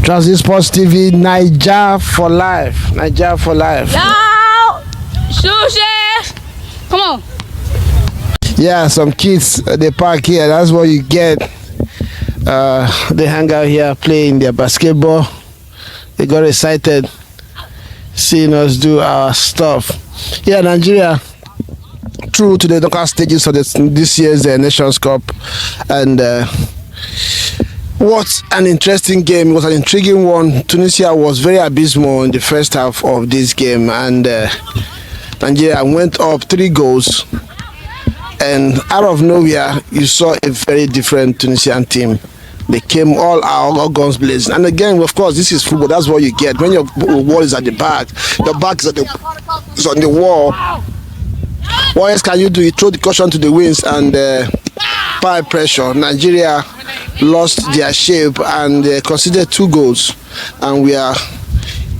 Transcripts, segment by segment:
Transit Sports TV, Naija for life. Naija for life. Yo! Sushi! Come on. Yeah, some kids, they park here. That's what you get. They hang out here playing their basketball. They got excited seeing us do our stuff. Yeah, Nigeria through to the knockout stages of this year's Nations Cup. And what an interesting game. It was an intriguing one. Tunisia was very abysmal in the first half of this game, and Nigeria went up 3 goals. And out of nowhere, you saw a very different Tunisian team. They came all out, all guns blazing. And again, of course, this is football. That's what you get. When your wall is at the back, your back is on the wall. What else can you do? You throw the caution to the winds and apply pressure. Nigeria lost their shape and conceded 2 goals. And we are,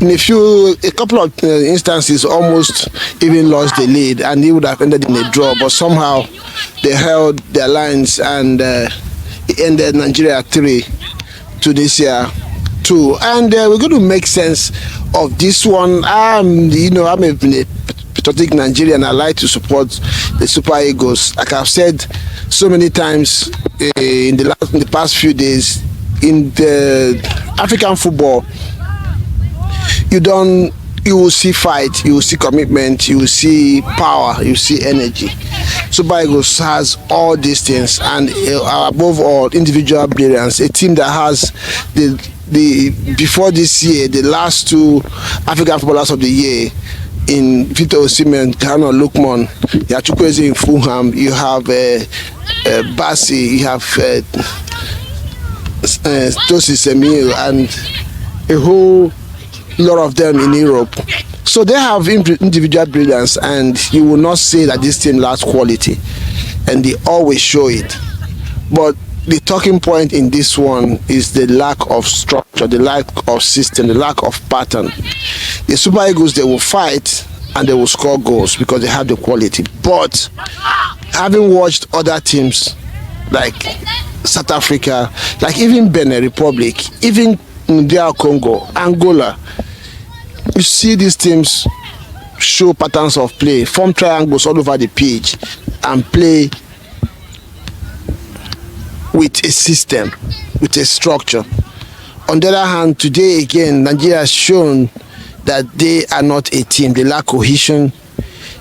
in a couple of instances, almost even lost the lead, and it would have ended in a draw. But somehow they held their lines, and it ended Nigeria 3, Tunisia 2. And we're going to make sense of this one. I'm a patriotic Nigerian. I like to support the Super Eagles. Like I've said so many times in the past few days, in the African football, you will see fight, you will see commitment, you will see power, you will see energy. Super Eagles has all these things, and above all, individual brilliance. A team that has before this year, the last 2 African footballers of the year in Victor Osimhen, Kano Lukman, you have Chukwueze in Fulham, you have Bassi, you have Tosi Semil, and a whole lot of them in Europe. So they have individual brilliance, and you will not say that this team lacks quality, and they always show it. But the talking point in this one is the lack of structure, the lack of system, the lack of pattern. The Super Eagles, they will fight and they will score goals because they have the quality. But having watched other teams like South Africa, like even Benin Republic, even DR Congo, Angola, you see these teams show patterns of play, form triangles all over the pitch, and play with a system, with a structure. On the other hand, today again, Nigeria has shown that they are not a team. They lack cohesion.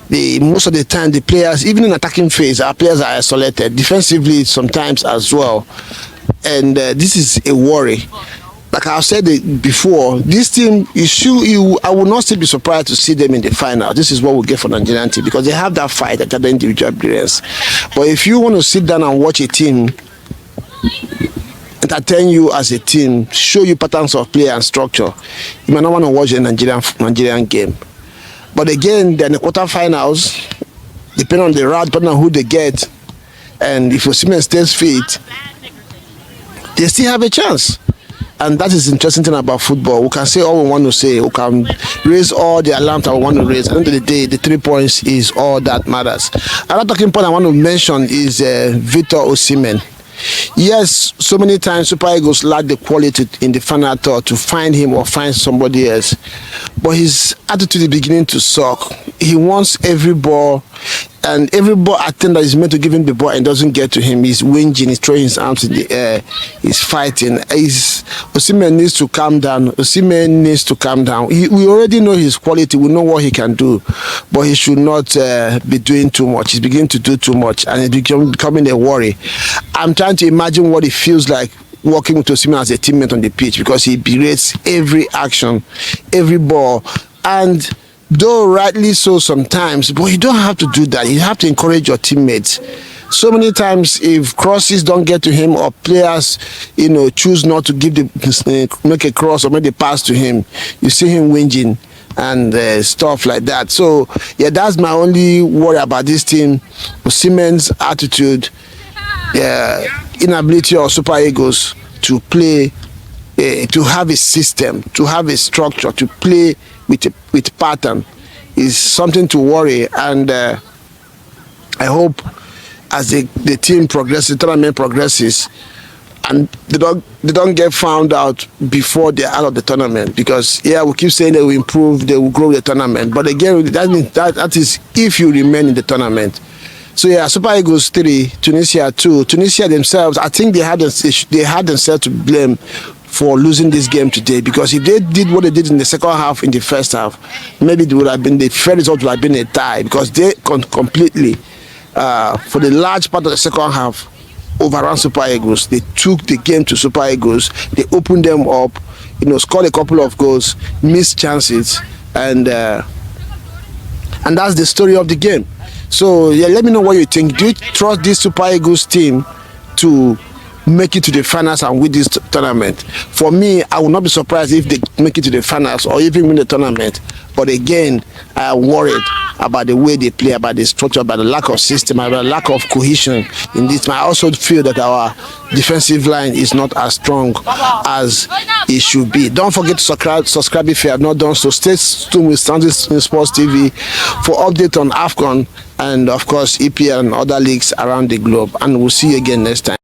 Most of the time, the players, even in attacking phase, our players are isolated. Defensively, sometimes as well. And this is a worry. Like I've said before, this team, I will not still be surprised to see them in the final. This is what we get for the Nigerian team, because they have that fight, that individual brilliance. But if you want to sit down and watch a team, entertain you as a team, show you patterns of play and structure, you might not want to watch a Nigerian game. But again, they're in the quarterfinals, depending on the route, depending on who they get, and if Osimhen stays fit, they still have a chance. And that is the interesting thing about football. We can say all we want to say. We can raise all the alarms that we want to raise. At the end of the day, the 3 points is all that matters. Another talking point I want to mention is Victor Osimhen. Yes, so many times Super Eagles lack the quality in the final third to find him or find somebody else. But his attitude is beginning to suck. He wants every ball, and every ball attender is meant to give him the ball and doesn't get to him. He's whinging, he's throwing his arms in the air, he's fighting. Osimhen needs to calm down. Osimhen needs to calm down. We already know his quality, we know what he can do, but he should not be doing too much. He's beginning to do too much, and it's becoming a worry. I'm trying to imagine what it feels like working with Osimhen as a teammate on the pitch, because he berates every action, every ball, and though rightly so sometimes, but you don't have to do that. You have to encourage your teammates. So many times, if crosses don't get to him, or players, choose not to make a cross or make a pass to him, you see him whinging and stuff like that. So yeah, that's my only worry about this team. Osimhen's attitude, inability of Super Eagles to play, to have a system, to have a structure, to play with pattern is something to worry. And I hope as the team progresses, the tournament progresses, and they don't get found out before they're out of the tournament, because we keep saying they will improve, they will grow the tournament, but again, that is if you remain in the tournament. So Super Eagles 3, Tunisia 2. Tunisia themselves, I think they had themselves to blame for losing this game today, because if they did what they did in the second half, in the first half, maybe it would have been, the fair result would have been a tie, because they completely, for the large part of the second half, overran Super Eagles. They took the game to Super Eagles. They opened them up, scored a couple of goals, missed chances, and that's the story of the game. So let me know what you think. Do you trust this Super Eagles team to make it to the finals and win this tournament? For me, I would not be surprised if they make it to the finals or even win the tournament. But again, I am worried about the way they play, about the structure, about the lack of system, about the lack of cohesion in this. I also feel that our defensive line is not as strong as it should be. Don't forget to subscribe if you have not done so. Stay tuned with Standard Sports TV for update on AFCON and, of course, EPL and other leagues around the globe. And we'll see you again next time.